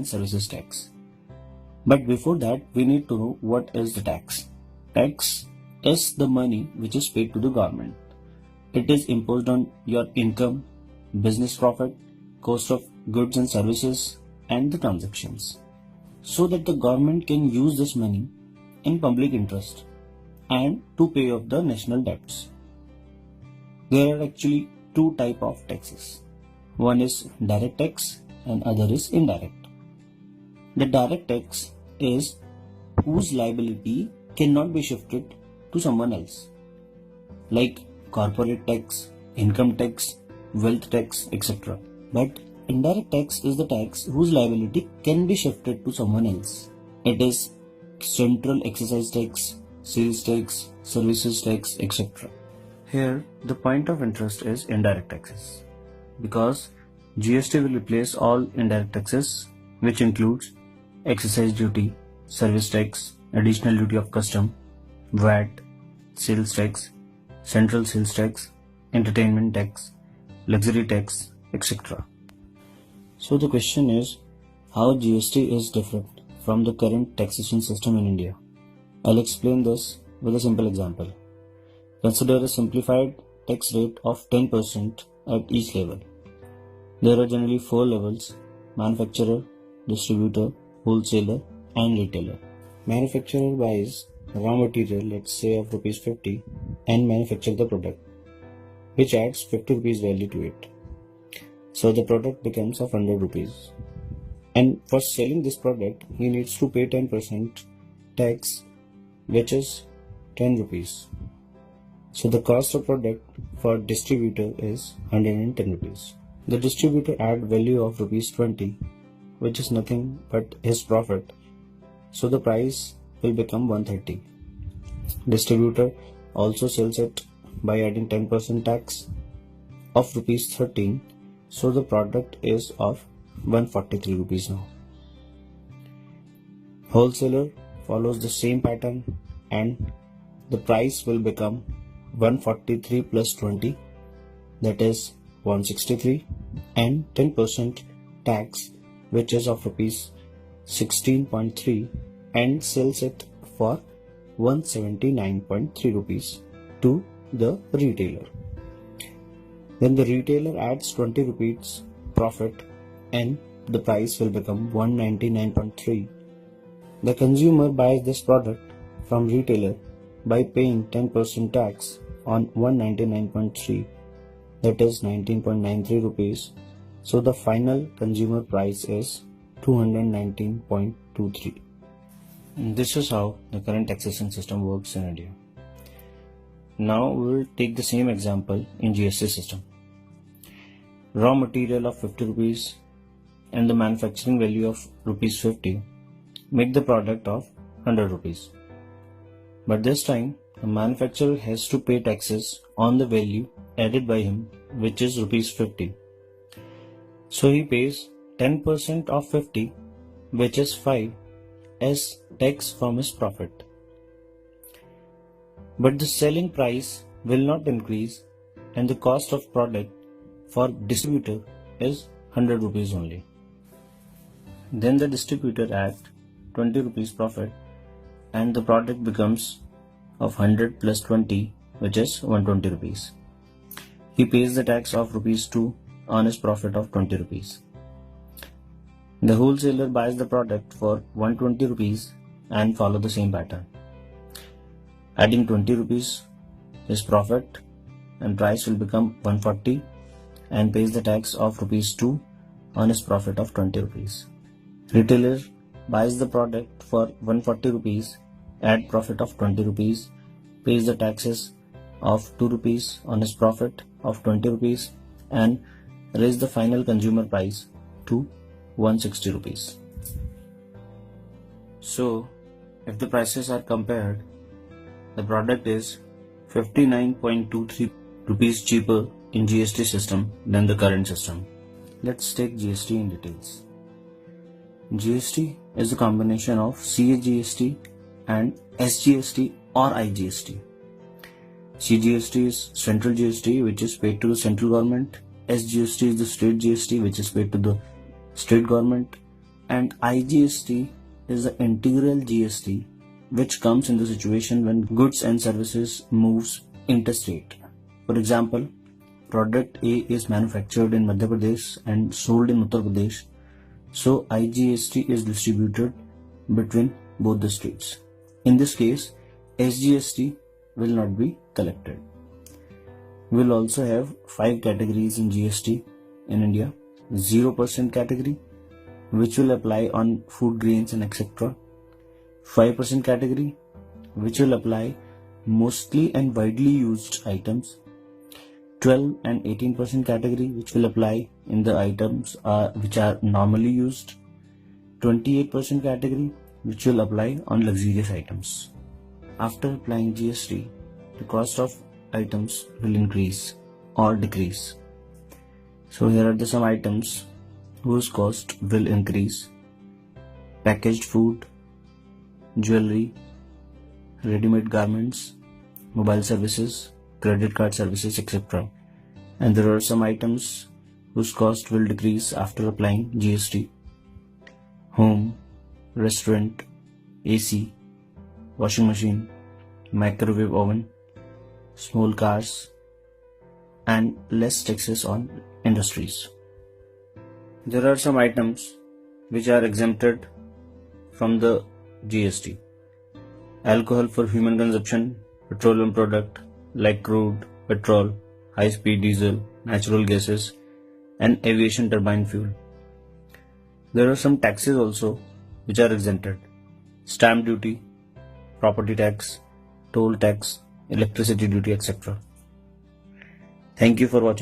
and services tax. But before that, we need to know what is the tax. Tax is the money which is paid to the government. It is imposed on your income, business profit, cost of goods and services, and the transactions, so that the government can use this money in public interest and to pay off the national debts. There are actually two types of taxes. One is direct tax and other is indirect. The direct tax is whose liability cannot be shifted to someone else, like corporate tax, income tax, wealth tax, etc. But indirect tax is the tax whose liability can be shifted to someone else. It is central excise tax, sales tax, services tax, etc. Here, the point of interest is indirect taxes, because GST will replace all indirect taxes, which includes excise duty, service tax, additional duty of custom, VAT, sales tax, central sales tax, entertainment tax, luxury tax, etc. So the question is, how GST is different from the current taxation system in India? I'll explain this with a simple example. Consider a simplified tax rate of 10% at each level. There are generally 4 levels: manufacturer, distributor, wholesaler, and retailer. Manufacturer buys raw material, let's say of rupees 50, and manufacture the product, which adds 50 rupees value to it. So the product becomes of 100 rupees. And for selling this product, he needs to pay 10% tax, which is 10 rupees. So the cost of product for distributor is 110 rupees. The distributor add value of rupees 20, which is nothing but his profit. So the price will become 130. Distributor also sells it by adding 10% tax of rupees 13. So the product is of 143 rupees now. Wholesaler follows the same pattern and the price will become 143 plus 20, that is 163, and 10% tax, which is of rupees 16.3, and sells it for 179.3 rupees to the retailer. Then the retailer adds 20 rupees profit and the price will become 199.3. The consumer buys this product from retailer by paying 10% tax on 199.3, that is 19.93 rupees. So the final consumer price is 219.23. This is how the current taxation system works in India. Now we will take the same example in GST system. Raw material of 50 rupees and the manufacturing value of rupees 50 make the product of 100 rupees. But this time the manufacturer has to pay taxes on the value added by him, which is rupees 50. So he pays 10% of 50, which is 5, as tax from his profit. But the selling price will not increase and the cost of product for distributor is 100 rupees only. Then the distributor adds 20 rupees profit and the product becomes of 100 plus 20, which is 120 rupees. He pays the tax of rupees 2 on his profit of 20 rupees. The wholesaler buys the product for 120 rupees and follow the same pattern, adding 20 rupees his profit, and price will become 140 and pays the tax of rupees 2 on his profit of 20 rupees. Retailer buys the product for 140 rupees, add profit of 20 rupees, pays the taxes of 2 rupees on his profit of 20 rupees and raise the final consumer price to 160 rupees. So, if the prices are compared, the product is 59.23 rupees cheaper in GST system than the current system. Let's take GST in details. GST is a combination of CGST and SGST or IGST. CGST is central GST, which is paid to the central government. SGST is the state GST, which is paid to the state government. And IGST is the integral GST which comes in the situation when goods and services moves interstate. For example, product A is manufactured in Madhya Pradesh and sold in Uttar Pradesh, so IGST is distributed between both the states. In this case, SGST will not be collected. We will also have 5 categories in GST in India. 0% category, which will apply on food grains and etc. 5% category, which will apply mostly and widely used items. 12 and 18% category, which will apply in the items which are normally used. 28% category, which will apply on luxurious items. After applying GST, the cost of items will increase or decrease. So here are some items whose cost will increase: packaged food, jewelry, ready-made garments, mobile services, credit card services, etc. And there are some items whose cost will decrease after applying GST: home, restaurant, AC, washing machine, microwave oven, small cars, and less taxes on industries. There are some items which are exempted from the GST: alcohol for human consumption, petroleum product like crude, petrol, high-speed diesel, natural gases, and aviation turbine fuel. There are some taxes also which are exempted: stamp duty, property tax, toll tax, electricity duty, etc. Thank you for watching.